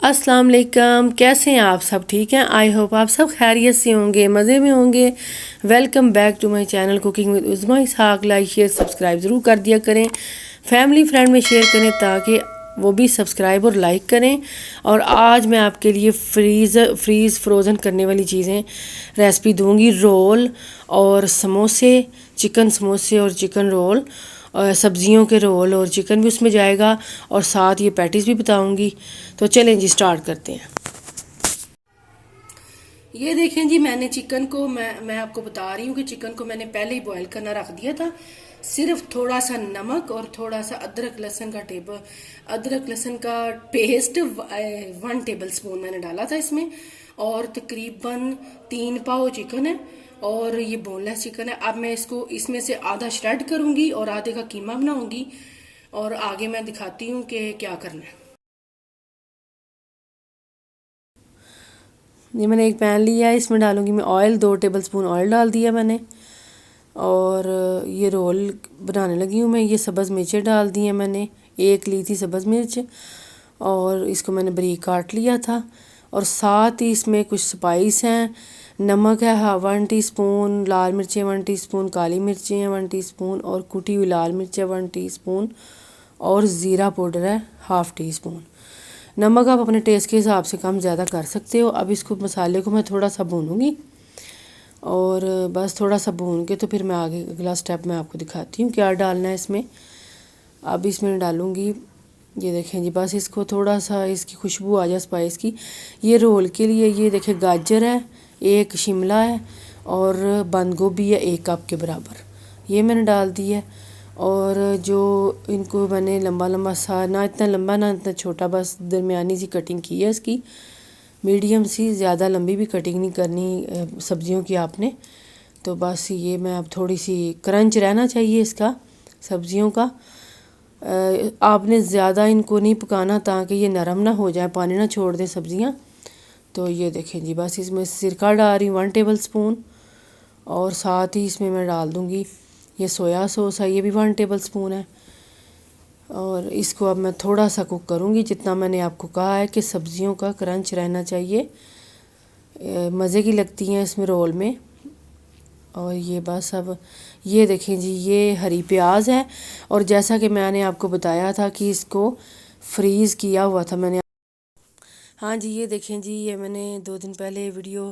अस्सलाम वालेकुम, कैसे हैं आप सब? ठीक हैं? आई होप आप सब खैरियत से होंगे, मज़े में होंगे। Welcome back to my channel cooking with Uzma Ishaq. Like share subscribe ज़रूर कर दिया करें, फैमिली फ्रेंड में शेयर करें ताकि वो भी सब्सक्राइब और लाइक करें। और आज मैं आपके लिए फ्रीज़ फ्रोज़न करने वाली चीज़ें रेसिपी दूंगी। रोल और समोसे, चिकन समोसे और चिकन रोल, और सब्जियों के रोल और चिकन भी उसमें जाएगा, और साथ ये पैटीज़ भी बताऊंगी। तो चलें जी, स्टार्ट करते हैं। ये देखें जी, मैंने चिकन को मैं आपको बता रही हूँ कि चिकन को मैंने पहले ही बॉयल करना रख दिया था। सिर्फ थोड़ा सा नमक और थोड़ा सा अदरक लहसुन का पेस्ट 1 टेबल स्पून मैंने डाला था इसमें। और तकरीबन 3 पाव चिकन है और ये बोनलेस चिकन है। अब मैं इसमें से आधा श्रेड करूंगी और आधे का कीमा बनाऊंगी, और आगे मैं दिखाती हूँ कि क्या करना है। ये मैंने एक पैन लिया है, इसमें डालूंगी मैं ऑयल। 2 टेबल स्पून ऑयल डाल दिया मैंने, और ये रोल बनाने लगी हूँ मैं। ये सब्ज़ मिर्चें डाल दी हैं मैंने, एक ली थी सब्ज़ मिर्च, और इसको मैंने बारीक काट लिया था। और साथ ही इसमें कुछ स्पाइस हैं। नमक है 1 टीस्पून, लाल मिर्चें 1 टीस्पून, काली मिर्चें हैं 1 टीस्पून, और कुटी हुई लाल मिर्च है 1 टीस्पून, और ज़ीरा पाउडर है 1/2 टीस्पून। नमक आप अपने टेस्ट के हिसाब से कम ज़्यादा कर सकते हो। अब इसको मसाले को मैं थोड़ा सा भूनूंगी, और बस थोड़ा सा भून के तो फिर मैं आगे अगला स्टेप मैं आपको दिखाती हूँ क्या डालना है इसमें। अब इसमें डालूंगी, ये देखें जी, बस इसको थोड़ा सा इसकी खुशबू आ जाए स्पाइस की। ये रोल के लिए ये देखें, गाजर है, एक शिमला है, और बंद गोभी है 1 कप के बराबर, ये मैंने डाल दी है। और जो इनको मैंने लंबा लंबा सा, ना इतना लंबा ना इतना छोटा, बस दरमियानी सी कटिंग की है इसकी, मीडियम सी, ज़्यादा लंबी भी कटिंग नहीं करनी सब्जियों की आपने। तो बस ये मैं अब थोड़ी सी क्रंच रहना चाहिए इसका, सब्जियों का। आपने ज़्यादा इनको नहीं पकाना ताकि ये नरम ना हो जाए, पानी ना छोड़ दें सब्जियां। तो ये देखें जी, बस इसमें सिरका डाल रही हूँ 1 टेबल स्पून, और साथ ही इसमें मैं डाल दूँगी ये सोया सॉस है, ये भी 1 टेबल स्पून है। और इसको अब मैं थोड़ा सा कुक करूँगी, जितना मैंने आपको कहा है कि सब्जियों का क्रंच रहना चाहिए, मज़े की लगती हैं इसमें रोल में। और ये बस अब ये देखें जी, ये हरी प्याज है, और जैसा कि मैंने आपको बताया था कि इसको फ्रीज़ किया हुआ था मैंने। हाँ जी, ये देखें जी, ये मैंने 2 दिन पहले वीडियो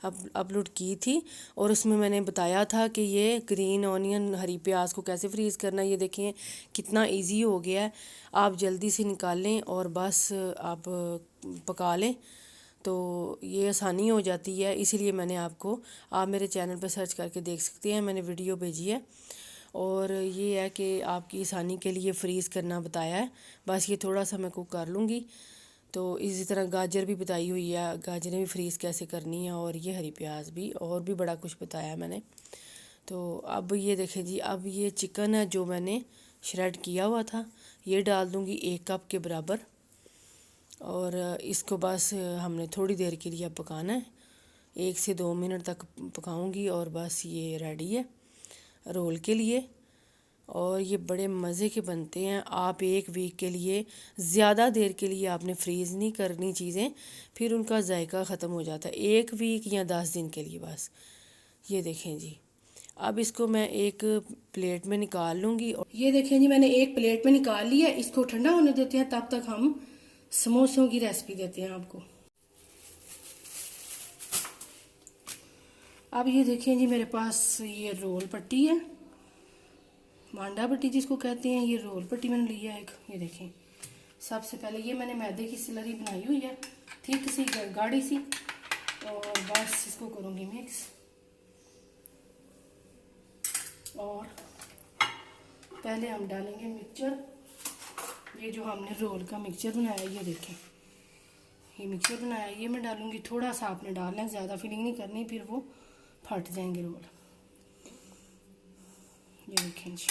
अपलोड की थी, और उसमें मैंने बताया था कि ये ग्रीन ऑनियन, हरी प्याज को कैसे फ्रीज़ करना है। ये देखें कितना इजी हो गया है। आप जल्दी से निकाल लें और बस आप पका लें, तो ये आसानी हो जाती है। इसीलिए मैंने आपको, आप मेरे चैनल पर सर्च करके देख सकते हैं, मैंने वीडियो भेजी है। और ये है कि आपकी आसानी के लिए फ्रीज़ करना बताया है। बस ये थोड़ा सा मैं कुक कर लूँगी। तो इसी तरह गाजर भी बताई हुई है, गाजरें भी फ्रीज़ कैसे करनी है, और ये हरी प्याज भी, और भी बड़ा कुछ बताया है मैंने। तो अब ये देखें जी, अब ये चिकन है जो मैंने श्रेड किया हुआ था, ये डाल दूँगी 1 कप के बराबर। और इसको बस हमने थोड़ी देर के लिए पकाना है, 1 से 2 मिनट तक पकाऊंगी, और बस ये रेडी है रोल के लिए। और ये बड़े मज़े के बनते हैं। आप 1 वीक के लिए, ज़्यादा देर के लिए आपने फ्रीज़ नहीं करनी चीज़ें, फिर उनका जायका ख़त्म हो जाता है। 1 वीक या 10 दिन के लिए बस। ये देखें जी, अब इसको मैं एक प्लेट में निकाल लूँगी। और ये देखें जी, मैंने एक प्लेट में निकाल लिया। इसको ठंडा होने देते हैं, तब तक हम समोसों की रेसिपी देते हैं आपको। अब ये देखें जी, मेरे पास ये रोल पट्टी है, मांडा पट्टी जिसको कहते हैं, ये रोल पट्टी मैंने लिया है एक। ये देखें, सबसे पहले ये मैंने मैदे की स्लरी बनाई हुई है, ठीक सी गाढ़ी सी, और बस इसको करूँगी मिक्स। और पहले हम डालेंगे मिक्सचर, ये जो हमने रोल का मिक्सचर बनाया, ये देखें, ये मिक्सचर बनाया, ये मैं डालूँगी। थोड़ा सा आपने डालना है, ज़्यादा फिलिंग नहीं करनी, फिर वो फट जाएंगे रोल। ये देखें जी,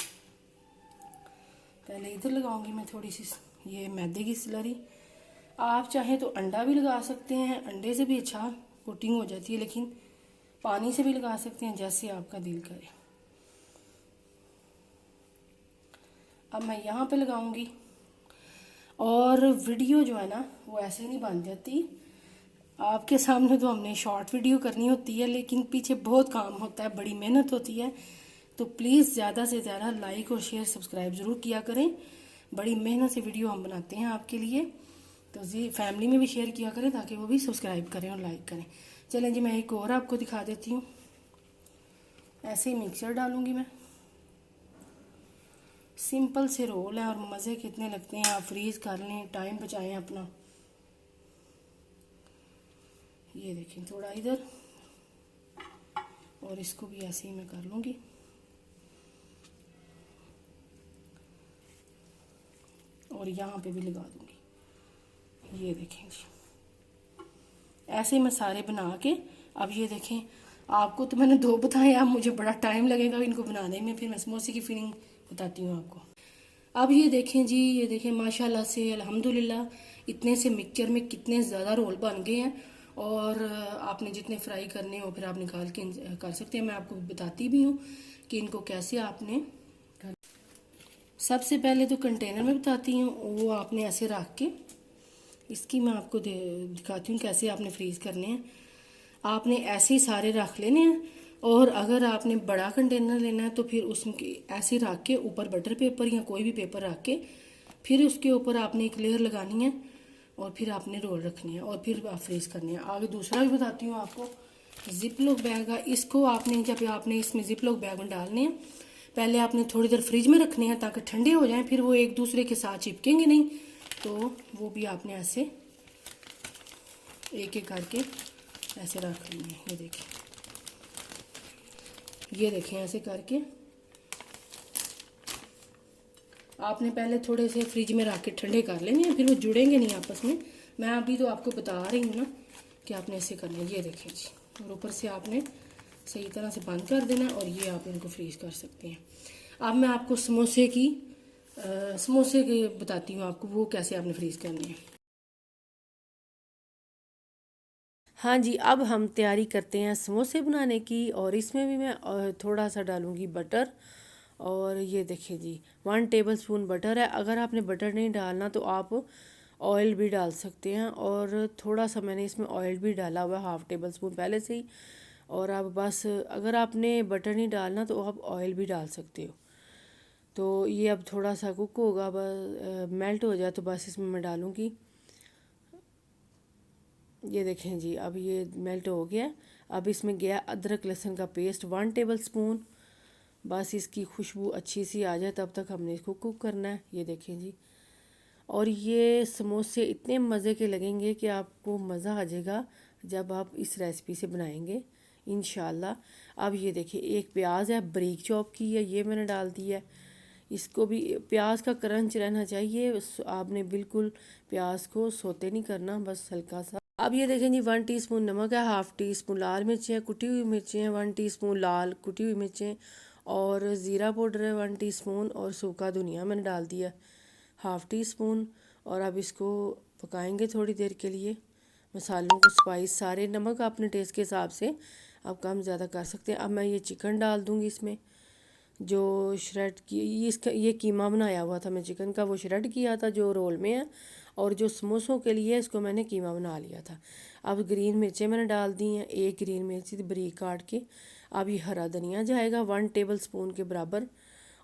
पहले इधर लगाऊंगी मैं थोड़ी सी ये मैदे की स्लरी। आप चाहें तो अंडा भी लगा सकते हैं, अंडे से भी अच्छा कोटिंग हो जाती है, लेकिन पानी से भी लगा सकते हैं, जैसे आपका दिल करे। अब मैं यहाँ पे लगाऊंगी। और वीडियो जो है ना, वो ऐसे नहीं बन जाती। आपके सामने तो हमने शॉर्ट वीडियो करनी होती है, लेकिन पीछे बहुत काम होता है, बड़ी मेहनत होती है। तो प्लीज़ ज़्यादा से ज़्यादा लाइक और शेयर सब्सक्राइब ज़रूर किया करें। बड़ी मेहनत से वीडियो हम बनाते हैं आपके लिए, तो जी फैमिली में भी शेयर किया करें ताकि वो भी सब्सक्राइब करें और लाइक करें। चलें जी, मैं एक और आपको दिखा देती हूँ। ऐसे ही मिक्सर डालूँगी मैं। सिंपल से रोल है और मज़े कितने लगते हैं। आप फ्रीज़ कर लें, टाइम बचाएं अपना। ये देखें, थोड़ा इधर, और इसको भी ऐसे ही मैं कर लूँगी। और यहाँ पे भी लगा दूँगी। ये देखें जी, ऐसे मैं सारे बना के, अब ये देखें, आपको तो मैंने 2 बताए, अब मुझे बड़ा टाइम लगेगा इनको बनाने में। फिर मैं समोसे की फीलिंग बताती हूँ आपको। अब ये देखें जी, ये देखें माशाल्लाह से अल्हम्दुलिल्लाह इतने से मिक्सचर में कितने ज़्यादा रोल बन गए हैं। और आपने जितने फ्राई करने हो फिर आप निकाल के कर सकते हैं। मैं आपको बताती भी हूँ कि इनको कैसे आपने। सबसे पहले तो कंटेनर में बताती हूँ, वो आपने ऐसे रख के, इसकी मैं आपको दिखाती हूँ कैसे आपने फ्रीज़ करने हैं। आपने ऐसे ही सारे रख लेने हैं, और अगर आपने बड़ा कंटेनर लेना है तो फिर उसमें ऐसे रख के ऊपर बटर पेपर या कोई भी पेपर रख के फिर उसके ऊपर आपने एक लेयर लगानी है, और फिर आपने रोल रखनी है, और फिर आप फ्रीज़ करनी है। आगे दूसरा भी बताती हूँ आपको। जिप लॉक बैग है, इसको आपने जब आपने इसमें जिप लॉक बैग में डालने हैं, पहले आपने थोड़ी देर फ्रिज में रखने हैं ताकि ठंडे हो जाएं, फिर वो एक दूसरे के साथ चिपकेंगे नहीं। तो वो भी आपने ऐसे एक एक करके ऐसे रख लेंगे। ये देखें, ये देखें, ऐसे करके आपने पहले थोड़े से फ्रिज में रख के ठंडे कर लेने हैं, फिर वो जुड़ेंगे नहीं आपस में। मैं अभी तो आपको बता रही हूँ ना कि आपने ऐसे करना है। ये देखें जी, और ऊपर से आपने सही तरह से बंद कर देना, और ये आप इनको फ्रीज कर सकते हैं। अब मैं आपको समोसे की बताती हूँ आपको वो कैसे आपने फ्रीज करने हैं। हाँ जी, अब हम तैयारी करते हैं समोसे बनाने की, और इसमें भी मैं थोड़ा सा डालूँगी बटर। और ये देखिए जी, 1 टेबलस्पून बटर है। अगर आपने बटर नहीं डालना तो आप ऑयल भी डाल सकते हैं, और थोड़ा सा मैंने इसमें ऑयल भी डाला हुआ है, 1/2 टेबलस्पून पहले से ही। और अब बस अगर आपने बटर नहीं डालना तो आप ऑयल भी डाल सकते हो। तो ये अब थोड़ा सा कुक होगा, बस मेल्ट हो जाए तो बस इसमें मैं डालूँगी। ये देखें जी, अब ये मेल्ट हो गया। अब इसमें गया अदरक लहसुन का पेस्ट 1 टेबलस्पून। बस इसकी खुशबू अच्छी सी आ जाए तब तक हमने इसको कुक करना है। ये देखें जी, और ये समोसे इतने मज़े के लगेंगे कि आपको मज़ा आ जाएगा जब आप इस रेसिपी से बनाएंगे इंशाल्लाह। अब ये देखिए, एक प्याज है, बारीक चॉप की है, ये मैंने डाल दिया है। इसको भी, प्याज का क्रंच रहना चाहिए, आपने बिल्कुल प्याज को सोते नहीं करना, बस हल्का सा। अब ये देखें जी, 1 टीस्पून नमक है, 1/2 टीस्पून लाल मिर्चें कुटी हुई मिर्चें हैं, 1 टीस्पून लाल कुटी हुई मिर्चें, और ज़ीरा पाउडर है 1 टीस्पून, और सूखा धनिया मैंने डाल दिया 1/2 टीस्पून। और अब इसको पकाएंगे थोड़ी देर के लिए। मसालों को, स्पाइस सारे, नमक अपने टेस्ट के हिसाब से आप कम ज़्यादा कर सकते हैं। अब मैं ये चिकन डाल दूँगी इसमें, जो श्रेड की, इसका ये कीमा बनाया हुआ था मैं चिकन का, वो श्रेड किया था जो रोल में है, और जो समोसों के लिए इसको मैंने कीमा बना लिया था। अब ग्रीन मिर्चें मैंने डाल दी हैं, 1 ग्रीन मिर्ची बारीक काट के। अब ये हरा धनिया जाएगा 1 टेबलस्पून के बराबर,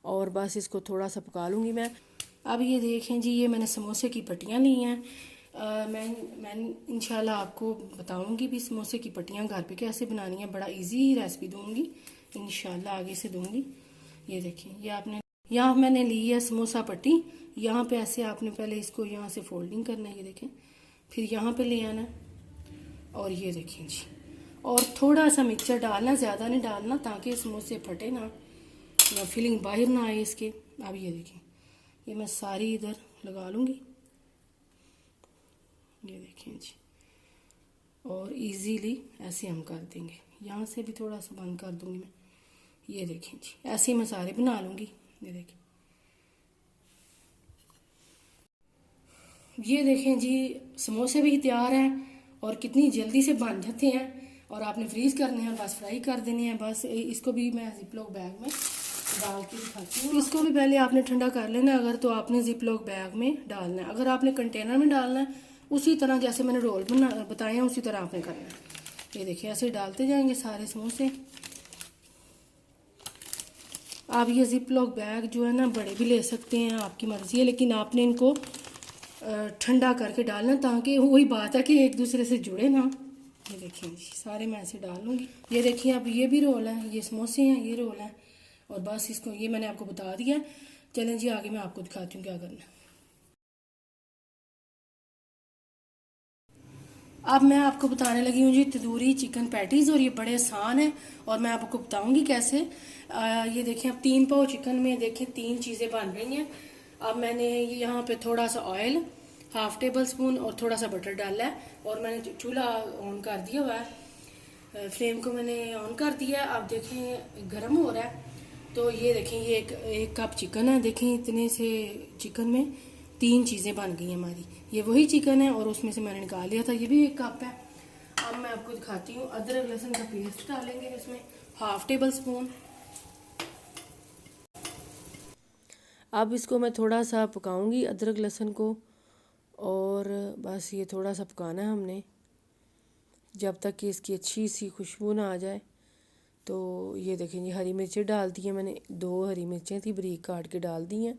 और बस इसको थोड़ा सा पका लूँगी मैं। अब ये देखें जी, ये मैंने समोसे की पट्टियाँ ली हैं। मैं इंशाल्लाह आपको बताऊंगी भी समोसे की पट्टियाँ घर पे कैसे बनानी है। बड़ा इजी रेसिपी दूंगी इंशाल्लाह, आगे से दूंगी। ये देखिए, ये आपने, यहाँ मैंने ली है समोसा पट्टी। यहाँ पे ऐसे आपने पहले इसको यहाँ से फोल्डिंग करना है, ये देखें, फिर यहाँ पे ले आना, और ये देखिए जी, और थोड़ा सा मिक्सचर डालना, ज़्यादा नहीं डालना ताकि समोसे फटे ना, या फिलिंग बाहर ना आए इसके। अब ये देखें, ये मैं सारी इधर लगा लूँगी। ये देखें जी, और इजीली ऐसे हम कर देंगे। यहाँ से भी थोड़ा सा बंद कर दूँगी मैं। ये देखें जी, ऐसे ही मैं सारे बना लूँगी। ये देखें, ये देखें जी, समोसे भी तैयार हैं, और कितनी जल्दी से बन जाते हैं। और आपने फ्रीज़ करने हैं, बस फ्राई कर देने हैं। बस इसको भी मैं जिप लॉक बैग में डाल के दिखाती हूँ। इसको भी पहले आपने ठंडा कर लेना है, अगर तो आपने जिप लॉक बैग में डालना है। अगर आपने कंटेनर में डालना है उसी तरह जैसे मैंने रोल बताए हैं उसी तरह आपने करना है। ये देखिए ऐसे डालते जाएंगे सारे समोसे। आप ये जिप लॉक बैग जो है ना बड़े भी ले सकते हैं, आपकी मर्ज़ी है, लेकिन आपने इनको ठंडा करके डालना ताकि वही बात है कि एक दूसरे से जुड़े ना। ये देखिए जी सारे मैं ऐसे डाल लूँगी। ये देखिए अब ये भी रोल है, ये समोसे हैं, ये रोल है, और बस इसको ये मैंने आपको बता दिया। चलें जी आगे मैं आपको दिखाती हूँ क्या करना है। अब मैं आपको बताने लगी हूँ जी तंदूरी चिकन पैटीज़, और ये बड़े आसान है और मैं आपको बताऊँगी कैसे। ये देखें अब 3 पाव चिकन में देखें 3 चीज़ें बन रही हैं। अब मैंने यहाँ पे थोड़ा सा ऑयल, हाफ टेबल स्पून और थोड़ा सा बटर डाला है, और मैंने चूल्हा ऑन कर दिया हुआ है, फ्लेम को मैंने ऑन कर दिया है। अब देखें गर्म हो रहा है। तो ये देखें ये एक कप चिकन है। देखें इतने से चिकन में 3 चीज़ें बन गई हैं हमारी। ये वही चिकन है और उसमें से मैंने निकाल लिया था, ये भी 1 कप है। अब मैं आपको दिखाती हूँ। अदरक लहसुन का पेस्ट डालेंगे इसमें, हाफ टेबल स्पून। अब इसको मैं थोड़ा सा पकाऊंगी अदरक लहसुन को, और बस ये थोड़ा सा पकाना है हमने जब तक कि इसकी अच्छी सी खुशबू ना आ जाए। तो ये देखें जी हरी मिर्चें डाल दी हैं मैंने, 2 हरी मिर्चें थी बारीक काट के डाल दी हैं।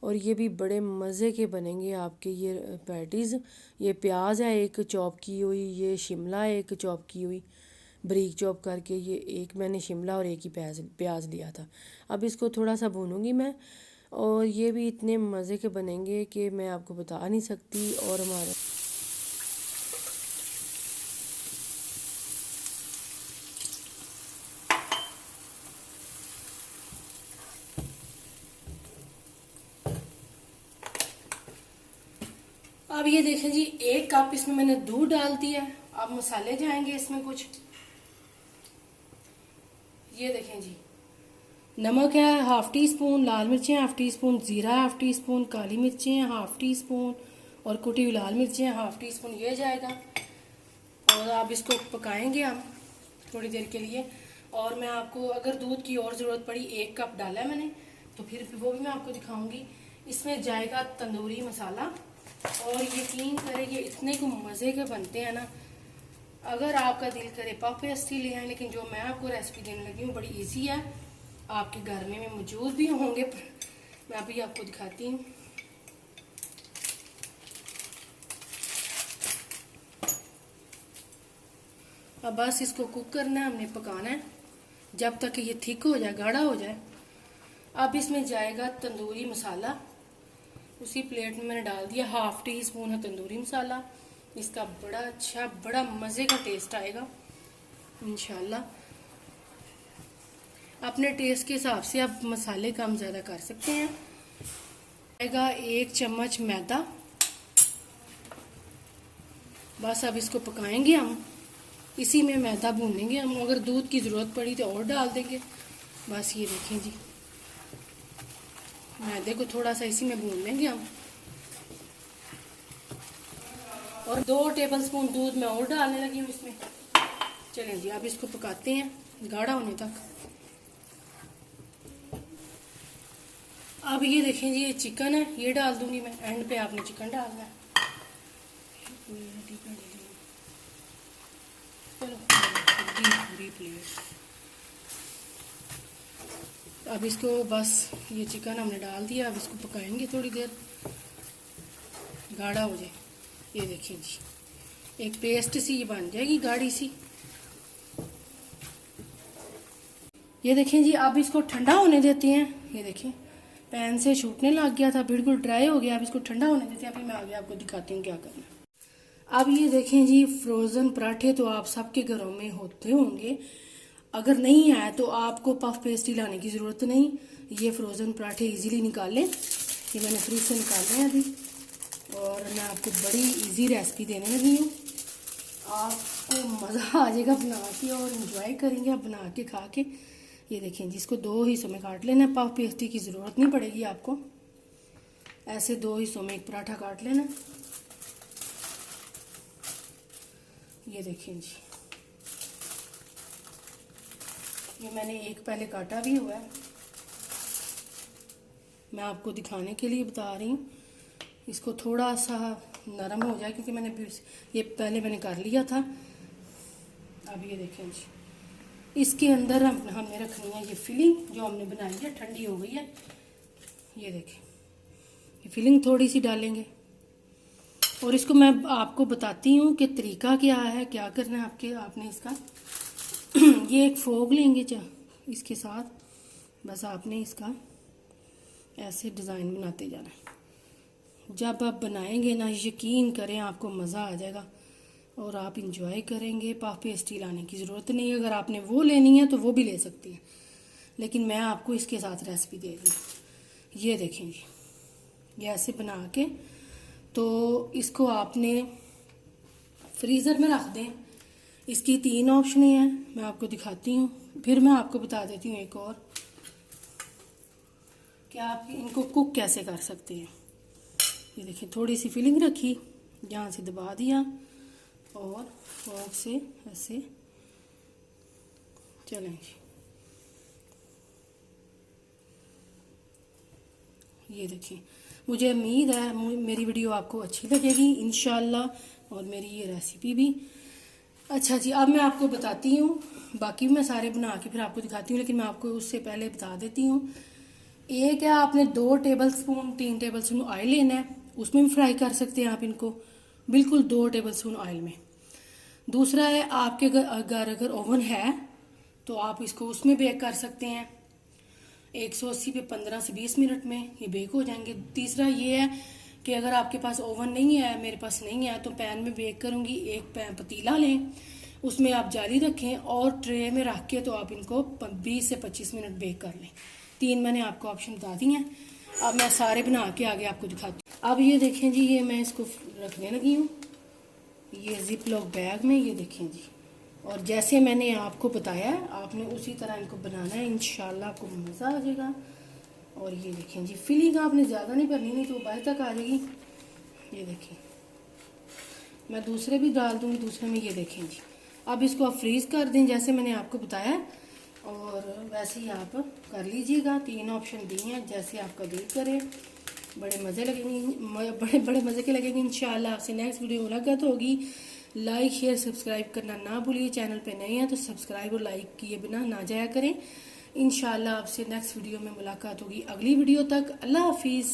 और ये भी बड़े मज़े के बनेंगे आपके ये पैटीज़। ये प्याज है 1 चॉप की हुई, ये शिमला 1 चॉप की हुई बारीक चॉप करके, ये 1 मैंने शिमला और 1 ही प्याज लिया था। अब इसको थोड़ा सा भूनूंगी मैं, और ये भी इतने मज़े के बनेंगे कि मैं आपको बता नहीं सकती। और हमारे अब ये देखें जी 1 कप इसमें मैंने दूध डाल दिया है। अब मसाले जाएंगे इसमें कुछ। ये देखें जी नमक है हाफ टी स्पून, लाल मिर्चें हाफ टी स्पून, ज़ीरा हाफ टी स्पून, काली मिर्चें हाफ टी स्पून, और कुटी हुई लाल मिर्चें हाफ टी स्पून, ये जाएगा। और अब इसको पकाएंगे हम थोड़ी देर के लिए। और मैं आपको अगर दूध की और ज़रूरत पड़ी 1 कप डाला है मैंने, तो फिर वो भी मैं आपको दिखाऊंगी। इसमें जाएगा तंदूरी मसाला, और यकीन करें ये इतने को मज़े के बनते हैं ना। अगर आपका दिल करे पफ पेस्ट्री ले आए, लेकिन जो मैं आपको रेसिपी देने लगी हूँ बड़ी इजी है, आपके घर में मौजूद भी होंगे। मैं अभी आपको दिखाती हूँ। अब बस इसको कुक करना है, हमने पकाना है जब तक ये थिक हो जाए, गाढ़ा हो जाए। अब इसमें जाएगा तंदूरी मसाला। उसी प्लेट में मैंने डाल दिया, हाफ टी स्पून है तंदूरी मसाला। इसका बड़ा अच्छा बड़ा मज़े का टेस्ट आएगा इंशाल्लाह। अपने टेस्ट के हिसाब से आप मसाले कम ज़्यादा कर सकते हैं। आएगा 1 चम्मच मैदा। बस अब इसको पकाएंगे हम, इसी में मैदा भूनेंगे हम। अगर दूध की ज़रूरत पड़ी तो और डाल देंगे। बस ये देखें जी मैदे को थोड़ा सा इसी में भून लेंगे हम। और 2 टेबलस्पून दूध मैं और डालने लगी हूँ इसमें। चलें जी अब इसको पकाते हैं गाढ़ा होने तक। अब ये देखें जी ये चिकन है, ये डाल दूंगी मैं एंड पे, आपने चिकन डालना है। चलो पूरी प्लेट। अब इसको बस ये चिकन हमने डाल दिया। अब इसको पकाएंगे थोड़ी देर, गाढ़ा हो जाए। ये देखिए जी एक पेस्ट सी ये बन जाएगी गाढ़ी सी। ये देखें जी अब इसको ठंडा होने देते हैं। ये देखें पैन से छूटने लग गया था, बिल्कुल ड्राई हो गया। अब इसको ठंडा होने देते हैं, अभी मैं आगे आपको दिखाती हूँ क्या करना। अब ये देखें जी फ्रोज़न पराठे तो आप सबके घरों में होते होंगे। अगर नहीं है तो आपको पफ पेस्ट्री लाने की ज़रूरत नहीं, ये फ्रोज़न पराठे इजीली निकाल लें। ये मैंने फ्रिज से निकाले हैं अभी, और मैं आपको बड़ी इजी रेसिपी देने लगी हूँ। आपको मज़ा आ जाएगा बना के, और इन्जॉय करेंगे आप बना के खा के। ये देखें जी इसको 2 हिस्सों में काट लेना। पफ पेस्ट्री की ज़रूरत नहीं पड़ेगी आपको, ऐसे 2 हिस्सों में एक पराठा काट लेना। ये देखें जी ये मैंने एक पहले काटा भी हुआ है, मैं आपको दिखाने के लिए बता रही हूँ। इसको थोड़ा सा नरम हो जाए, क्योंकि मैंने ये पहले मैंने कर लिया था। अब ये देखें जी, इसके अंदर हमने रखनी है ये फिलिंग जो हमने बनाई है, ठंडी हो गई है। ये देखें, ये फिलिंग थोड़ी सी डालेंगे और इसको मैं आपको बताती हूँ कि तरीका क्या है, क्या करना है आपने इसका। ये एक फोग लेंगे इसके साथ, बस आपने इसका ऐसे डिज़ाइन बनाते जाना है। जब आप बनाएंगे ना, यकीन करें आपको मज़ा आ जाएगा और आप इंजॉय करेंगे। पफ पेस्ट्री लाने की ज़रूरत नहीं है, अगर आपने वो लेनी है तो वो भी ले सकती हैं, लेकिन मैं आपको इसके साथ रेसिपी दे रही हूँ। ये देखें जी, ये ऐसे बना के तो इसको आपने फ्रीज़र में रख दें। इसकी 3 ऑप्शन हैं, मैं आपको दिखाती हूँ, फिर मैं आपको बता देती हूँ एक और कि आप इनको कुक कैसे कर सकते हैं। ये देखिए, थोड़ी सी फिलिंग रखी, यहाँ से दबा दिया और फोक से ऐसे चलेंगे। ये देखिए, मुझे उम्मीद है मेरी वीडियो आपको अच्छी लगेगी इंशाल्लाह, और मेरी ये रेसिपी भी। अच्छा जी, अब मैं आपको बताती हूँ, बाकी मैं सारे बना के फिर आपको दिखाती हूँ, लेकिन मैं आपको उससे पहले बता देती हूँ। एक है, आपने 2 टेबलस्पून 3 टेबलस्पून ऑयल लेना है, उसमें भी फ्राई कर सकते हैं आप इनको, बिल्कुल 2 टेबलस्पून ऑयल में। दूसरा है, आपके अगर ओवन है तो आप इसको उसमें बेक कर सकते हैं, 180 पे 15 से 20 मिनट में ये बेक हो जाएंगे। तीसरा ये है कि अगर आपके पास ओवन नहीं है, मेरे पास नहीं है, तो पैन में बेक करूँगी। एक पतीला लें, उसमें आप जाली रखें और ट्रे में रख के तो आप इनको 20 से 25 मिनट बेक कर लें। 3 मैंने आपको ऑप्शन बता दी हैं। अब मैं सारे बना के आगे आपको दिखाती हूँ। अब ये देखें जी, ये मैं इसको रखने लगी हूँ ये जिप लॉक बैग में। ये देखें जी, और जैसे मैंने आपको बताया आपने उसी तरह इनको बनाना है, इंशाल्लाह आपको मज़ा आ जाएगा। और ये देखें जी, फिलिंग आपने ज़्यादा नहीं करनी, नहीं तो बाहर तक आ जाएगी। ये देखें, मैं दूसरे भी डाल दूँगी, दूसरे में। ये देखें जी, अब इसको आप फ्रीज़ कर दें जैसे मैंने आपको बताया, और वैसे ही आप कर लीजिएगा। 3 ऑप्शन दिए हैं, जैसे आपका दिल करे। बड़े मज़े लगेंगे, बड़े मज़े के लगेंगे इंशाल्लाह। आपसे नेक्स्ट वीडियो मुलाकात होगी। लाइक शेयर सब्सक्राइब करना ना भूलिए, चैनल पे नए हैं तो सब्सक्राइब और लाइक किए बिना ना जाया करें। इंशाल्लाह आपसे नेक्स्ट वीडियो में मुलाकात होगी। अगली वीडियो तक अल्लाह हाफिज़।